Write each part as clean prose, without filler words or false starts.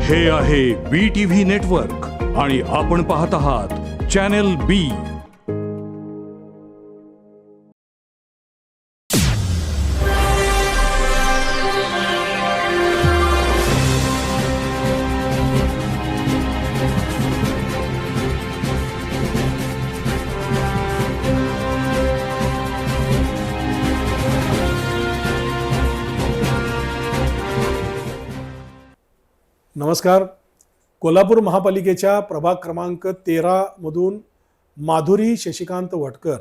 हे आहे BTV network आणि आपण पाहत आहात चॅनल बी. नमस्कार. कोल्हापूर महापालिकेच्या प्रभाग क्रमांक 13 मधून माधुरी शशिकांत वटकर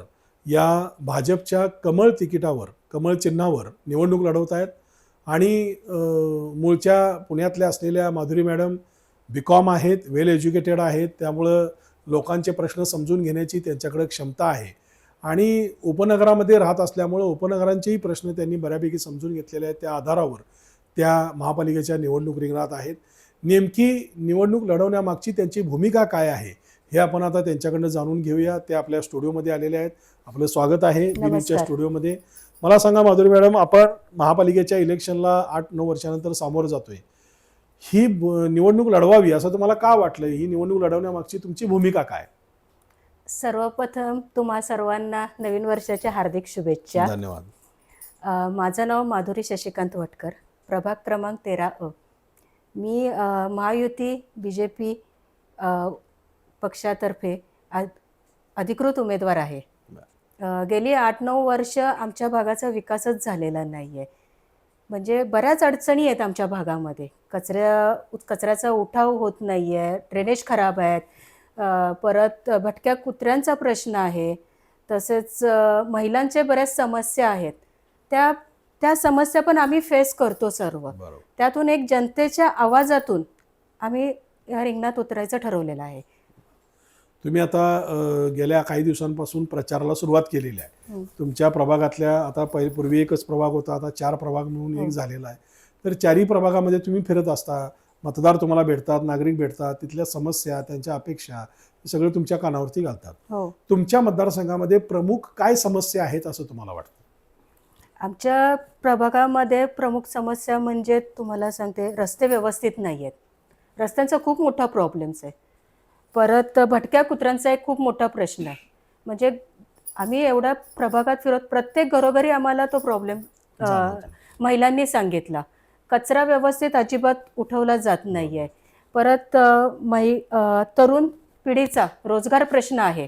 या भाजपच्या कमळ तिकिटावर, कमळ चिन्हावर निवडणूक लढवत आहेत. आणि मूळच्या पुण्यातल्या असलेल्या माधुरी मॅडम BCom आहेत, वेल एज्युकेटेड आहेत, त्यामुळं लोकांचे प्रश्न समजून घेण्याची त्यांच्याकडे क्षमता आहे. आणि उपनगरामध्ये राहत असल्यामुळं उपनगरांचेही प्रश्न त्यांनी बऱ्यापैकी समजून घेतलेले आहेत. त्या आधारावर त्या महापालिकेच्या निवडणूक रिंगणात आहेत. नेमकी निवडणूक लढवण्यामागची त्यांची भूमिका काय आहे हे आपण आता त्यांच्याकडनं जाणून घेऊया. ते आपल्या स्टुडिओमध्ये आलेले आहेत. आपलं स्वागत आहे बीन्यूजच्या स्टुडिओमध्ये. मला सांगा माधुरी मॅडम, आपण महापालिकेच्या इलेक्शनला 8-9 वर्षानंतर सामोरं जातोय. ही निवडणूक लढवावी असं तुम्हाला का वाटलं? ही निवडणूक लढवण्यामागची तुमची भूमिका काय? सर्वप्रथम तुम्हा सर्वांना नवीन वर्षाच्या हार्दिक शुभेच्छा. धन्यवाद. माझं नाव माधुरी शशिकांत वटकर, प्रभाग क्रमांक 13 मी महायुती BJP पक्षातर्फे अधिकृत उमेदवार आहे. गेली 8-9 वर्ष आमच्या भागाचा विकासच झालेला नाही आहे. म्हणजे बऱ्याच अडचणी आहेत आमच्या भागामध्ये. कचऱ्याचा उठाव होत नाही आहे, ड्रेनेज खराब आहेत, परत भटक्या कुत्र्यांचा प्रश्न आहे, तसेच महिलांचे बऱ्याच समस्या आहेत. त्या समस्या पण आम्ही फेस करतो सर्व. त्यातून एक जनतेच्या आवाजातून आम्ही या रिंगणात उतरायचं ठरवलेलं आहे. तुम्ही आता गेल्या काही दिवसांपासून प्रचाराला सुरुवात केलेली आहे. तुमच्या प्रभागातल्या आता पूर्वी एकच प्रभाग होता, आता 4 प्रभाग मिळून एक झालेला आहे. तर 4ही प्रभागामध्ये तुम्ही फिरत असता, मतदार तुम्हाला भेटतात, नागरिक भेटतात, तिथल्या समस्या, त्यांच्या अपेक्षा हे सगळं तुमच्या कानावरती घालतात. तुमच्या मतदारसंघामध्ये प्रमुख काय समस्या आहेत असं तुम्हाला वाटतं? आमच्या प्रभागामध्ये प्रमुख समस्या म्हणजे तुम्हाला सांगते, रस्ते व्यवस्थित नाही आहेत. रस्त्यांचा खूप मोठा प्रॉब्लेम्स आहे. परत भटक्या कुत्र्यांचा एक खूप मोठा प्रश्न आहे. म्हणजे आम्ही एवढ्या प्रभागात फिरत प्रत्येक घरोघरी आम्हाला तो प्रॉब्लेम महिलांनी सांगितला. कचरा व्यवस्थित अजिबात उठवला जात नाही आहे. परत तरुण पिढीचा रोजगार प्रश्न आहे.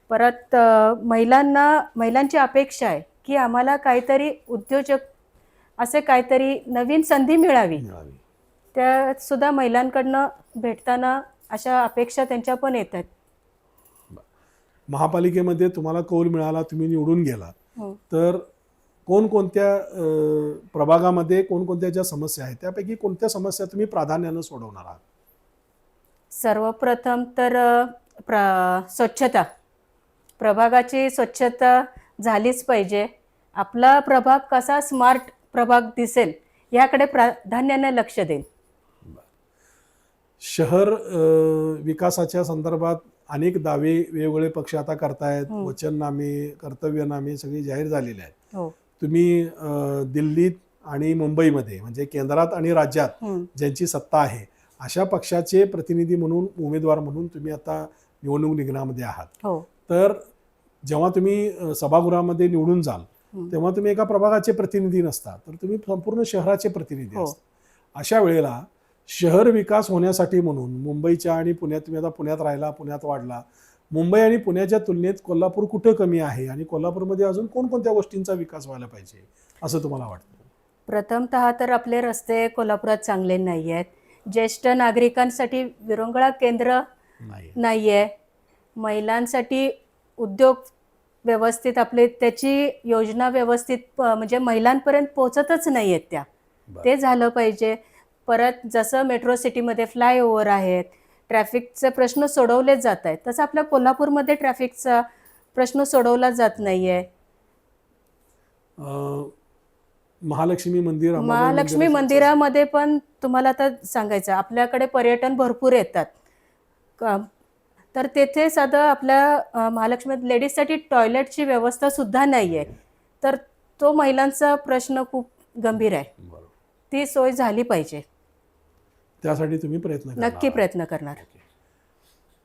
परत महिलांची अपेक्षा आहे की आम्हाला काहीतरी उद्योजक असे काहीतरी नवीन संधी मिळावी. त्या सुद्धा महिलांकडनं भेटताना अशा अपेक्षा त्यांच्या पण येतात. महापालिकेमध्ये तुम्हाला कौल मिळाला, तुम्ही निवडून गेला, तर कोणकोणत्या प्रभागामध्ये कोणकोणत्या ज्या समस्या आहेत त्यापैकी कोणत्या समस्या तुम्ही प्राधान्यानं सोडवणार आहात? सर्वप्रथम तर स्वच्छता, प्रभागाची स्वच्छता झालीच पाहिजे. आपला प्रभाग कसा स्मार्ट प्रभाग दिसेल याकडे प्राधान्याने लक्ष देईल. शहर विकासाच्या संदर्भात अनेक दावे वेगवेगळे पक्ष आता करतायत. वचननामे, कर्तव्यनामे सगळे जाहीर झालेले आहेत. तुम्ही दिल्लीत आणि मुंबईमध्ये म्हणजे केंद्रात आणि राज्यात ज्यांची सत्ता आहे अशा पक्षाचे प्रतिनिधी म्हणून, उमेदवार म्हणून तुम्ही आता निवडणूक रिंगणामध्ये आहात. तर जेव्हा तुम्ही सभागृहामध्ये निवडून जाल तेव्हा तुम्ही एका प्रभागाचे प्रतिनिधी नसता, तर तुम्ही संपूर्ण शहराचे प्रतिनिधी असता. अशा वेळेला शहर विकास होण्यासाठी म्हणून मुंबईच्या आणि पुण्यात, तुम्ही आता पुण्यात राहिला, पुण्यात वाढला, मुंबई आणि पुण्याच्या तुलनेत कोल्हापूर कुठं कमी आहे आणि कोल्हापूरमध्ये अजून कोणकोणत्या गोष्टींचा विकास व्हायला पाहिजे असं तुम्हाला वाटतं? प्रथमतः तर आपले रस्ते कोल्हापुरात चांगले नाही आहेत. ज्येष्ठ नागरिकांसाठी विरंगुळा केंद्र नाही आहे. महिलांसाठी उद्योग व्यवस्थित आपले त्याची योजना व्यवस्थित म्हणजे महिलांपर्यंत पोहोचतच नाही आहेत त्या. ते झालं पाहिजे. परत जसं मेट्रो सिटीमध्ये फ्लायओव्हर आहेत, ट्रॅफिकचे प्रश्न सोडवले जात आहेत, तसं आपल्या कोल्हापूरमध्ये ट्रॅफिकचा प्रश्न सोडवला जात नाही आहे. महालक्ष्मी मंदिरामध्ये पण तुम्हाला आता सांगायचं, आपल्याकडे पर्यटन भरपूर येतात. तर तेथे साधं आपल्या महालक्ष्मी लेडीजसाठी टॉयलेटची व्यवस्था सुद्धा नाही आहे. तर तो महिलांचा प्रश्न खूप गंभीर आहे. ती सोय झाली पाहिजे. त्यासाठी तुम्ही प्रयत्न करणार नक्की प्रयत्न करणार.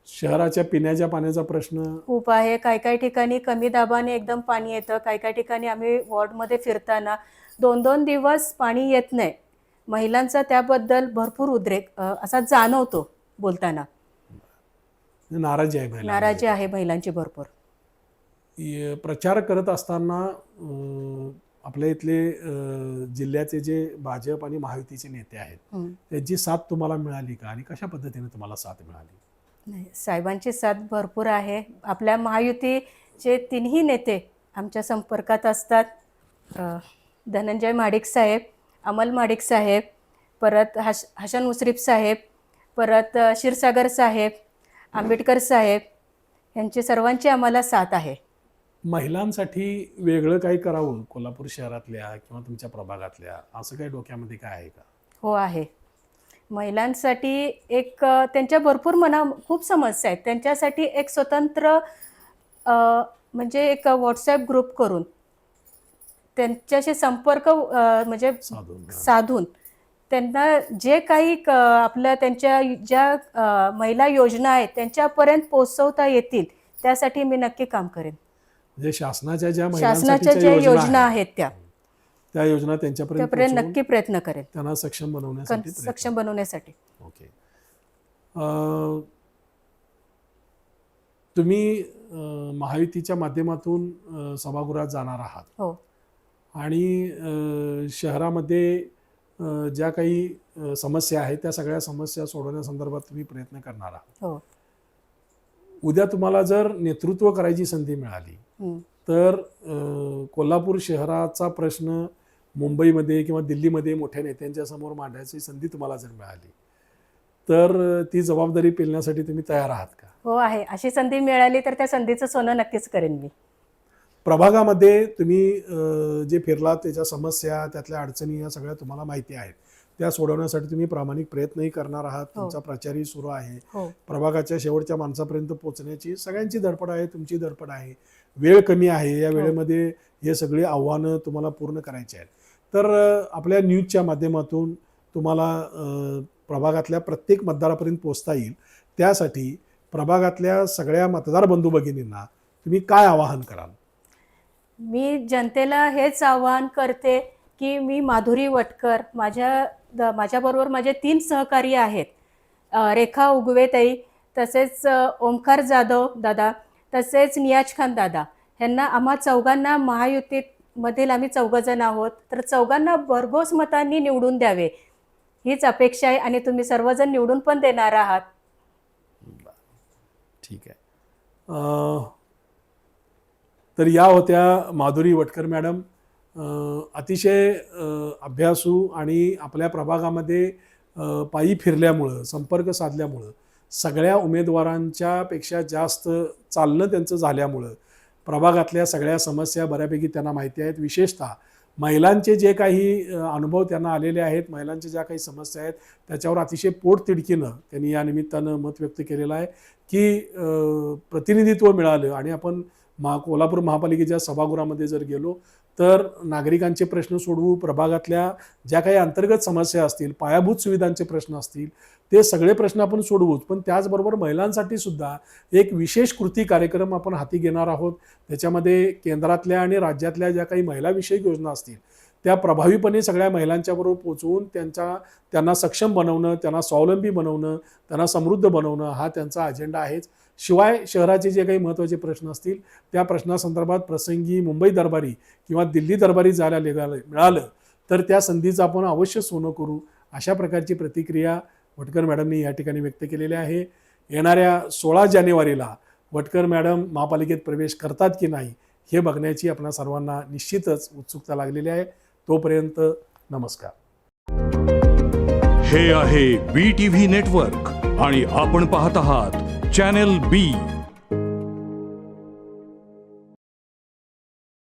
शहराच्या पिण्याच्या पाण्याचा प्रश्न खूप आहे. काही ठिकाणी कमी दाबाने एकदम पाणी येतं. काही ठिकाणी आम्ही वॉर्डमध्ये फिरताना 2-2 दिवस पाणी येत नाही. महिलांचा त्याबद्दल भरपूर उद्रेक असा जाणवतो बोलताना. नाराजी आहे महिलांमध्ये. नाराजी आहे महिलांची भरपूर. प्रचार करत असताना आपल्या इथले जिल्ह्याचे जे भाजप आणि महायुतीचे नेते आहेत त्यांची साथ तुम्हाला मिळाली का आणि कशा पद्धतीने तुम्हाला साथ मिळाली? नाही, साहेबांची साथ भरपूर आहे. आपल्या महायुतीचे 3ही नेते आमच्या संपर्कात असतात. धनंजय महाडिक साहेब, अमल महाडिक साहेब, परत हसन मुश्रीफ साहेब, परत क्षीरसागर साहेब, आंबेडकर साहेब, यांची सर्वांची आम्हाला साथ आहे. महिलांसाठी वेगळं काही करावं कोल्हापूर शहरातल्या किंवा तुमच्या प्रभागातल्या असं काही डोक्यामध्ये काय आहे का? हो आहे. महिलांसाठी एक त्यांच्या भरपूर खूप समस्या आहेत. त्यांच्यासाठी एक स्वतंत्र म्हणजे एक व्हॉट्सॲप ग्रुप करून त्यांच्याशी संपर्क म्हणजे साधून त्यांना जे काही आपल्या त्यांच्या ज्या महिला योजना आहेत त्यांच्यापर्यंत पोहोचवता येतील त्यासाठी मी नक्की काम करेन. म्हणजे शासनाच्या ज्या ज्या योजना आहेत त्या योजना त्यांच्यापर्यंत नक्की प्रयत्न करेन, त्यांना सक्षम बनवण्यासाठी. ओके. तुम्ही महायुतीच्या माध्यमातून सभागृहात जाणार आहात. हो. आणि शहरामध्ये ज्या काही समस्या आहेत त्या सगळ्या समस्या सोडवण्यासंदर्भात तुम्ही प्रयत्न करणार आहात. हो. उद्या तुम्हाला जर नेतृत्व करायची संधी मिळाली तर कोल्हापूर शहराचा प्रश्न मुंबईमध्ये किंवा दिल्लीमध्ये मोठ्या नेत्यांच्या समोर मांडायची संधी तुम्हाला जर मिळाली तर ती जबाबदारी पेलण्यासाठी तुम्ही तयार आहात का? हो आहे. अशी संधी मिळाली तर त्या संधीचं सोनं नक्कीच करेन मी. प्रभागामध्ये तुम्ही जे फिरलात त्याच्या समस्या त्यातल्या अडचणी या सगळ्या तुम्हाला माहिती आहेत. त्या सोडवण्यासाठी तुम्ही प्रामाणिक प्रयत्नही करणार आहात. तुमचा प्रचारही सुरू आहे. प्रभागाच्या शेवटच्या माणसापर्यंत पोहोचण्याची सगळ्यांची धडपड आहे, तुमची धडपड आहे. वेळ कमी आहे. या वेळेमध्ये हे सगळे आव्हानं तुम्हाला पूर्ण करायची आहेत. तर आपल्या न्यूजच्या माध्यमातून तुम्हाला प्रभागातल्या प्रत्येक मतदारापर्यंत पोहोचता येईल त्यासाठी प्रभागातल्या सगळ्या मतदार बंधू भगिनींना तुम्ही काय आवाहन कराल? मी जनतेला हेच आवाहन करते की मी माधुरी वटकर, माझ्याबरोबर माझे 3 सहकारी आहेत. रेखा उगवेताई, तसेच ओमकार जाधव दादा, तसेच नियाज खान दादा, ह्यांना आम्हा चौघांना महायुतीमधील आम्ही 4 जण आहोत. तर 4घांना भरघोस मतांनी निवडून द्यावे हीच अपेक्षा आहे आणि तुम्ही सर्वजण निवडून पण देणार आहात. ठीक आहे. तर या होत्या माधुरी वटकर मॅडम. अतिशय अभ्यासू आणि आपल्या प्रभागामध्ये पायी फिरल्यामुळं संपर्क साधल्यामुळं सगळ्या उमेदवारांच्या पेक्षा जास्त चालणं त्यांचं झाल्यामुळं प्रभागातल्या सगळ्या समस्या बऱ्यापैकी त्यांना माहिती आहेत. विशेषतः महिलांचे जे काही अनुभव त्यांना आलेले आहेत, महिलांच्या ज्या काही समस्या आहेत त्याच्यावर अतिशय पोटतिडकीनं त्यांनी या निमित्तानं मत व्यक्त केलेलं आहे की प्रतिनिधित्व मिळालं आणि आपण कोल्हापूर महापालिकेच्या सभागृहामध्ये जर गेलो तर नागरिकांचे प्रश्न सोडवू, प्रभागातल्या ज्या काही अंतर्गत समस्या असतील, पायाभूत सुविधांचे प्रश्न असतील, ते सगळे प्रश्न आपण सोडवूच. पण त्याचबरोबर महिलांसाठी सुद्धा एक विशेष कृती कार्यक्रम आपण हाती घेणार आहोत. त्याच्यामध्ये केंद्रातल्या आणि राज्यातल्या ज्या काही महिलाविषयक योजना असतील त्या प्रभावीपणे सगळ्या महिलांच्या बरोबर पोहोचवून त्यांना सक्षम बनवणं, त्यांना स्वावलंबी बनवणं, त्यांना समृद्ध बनवणं हा त्यांचा अजेंडा आहेच. शिवाय शहराचे जे काही महत्त्वाचे प्रश्न असतील त्या प्रश्नासंदर्भात प्रसंगी मुंबई दरबारी किंवा दिल्ली दरबारी जायला मिळालं तर त्या संधीचं आपण अवश्य सोनं करू, अशा प्रकारची प्रतिक्रिया वटकर मॅडमनी या ठिकाणी व्यक्त केलेली आहे. येणाऱ्या 16 जानेवारीला वटकर मॅडम महापालिकेत प्रवेश करतात की नाही हे बघण्याची आपल्या सर्वांना निश्चितच उत्सुकता लागलेली आहे. तोपर्यंत नमस्कार. हे आहे BTV नेटवर्क आणि आपण पाहत आहात चॅनल B.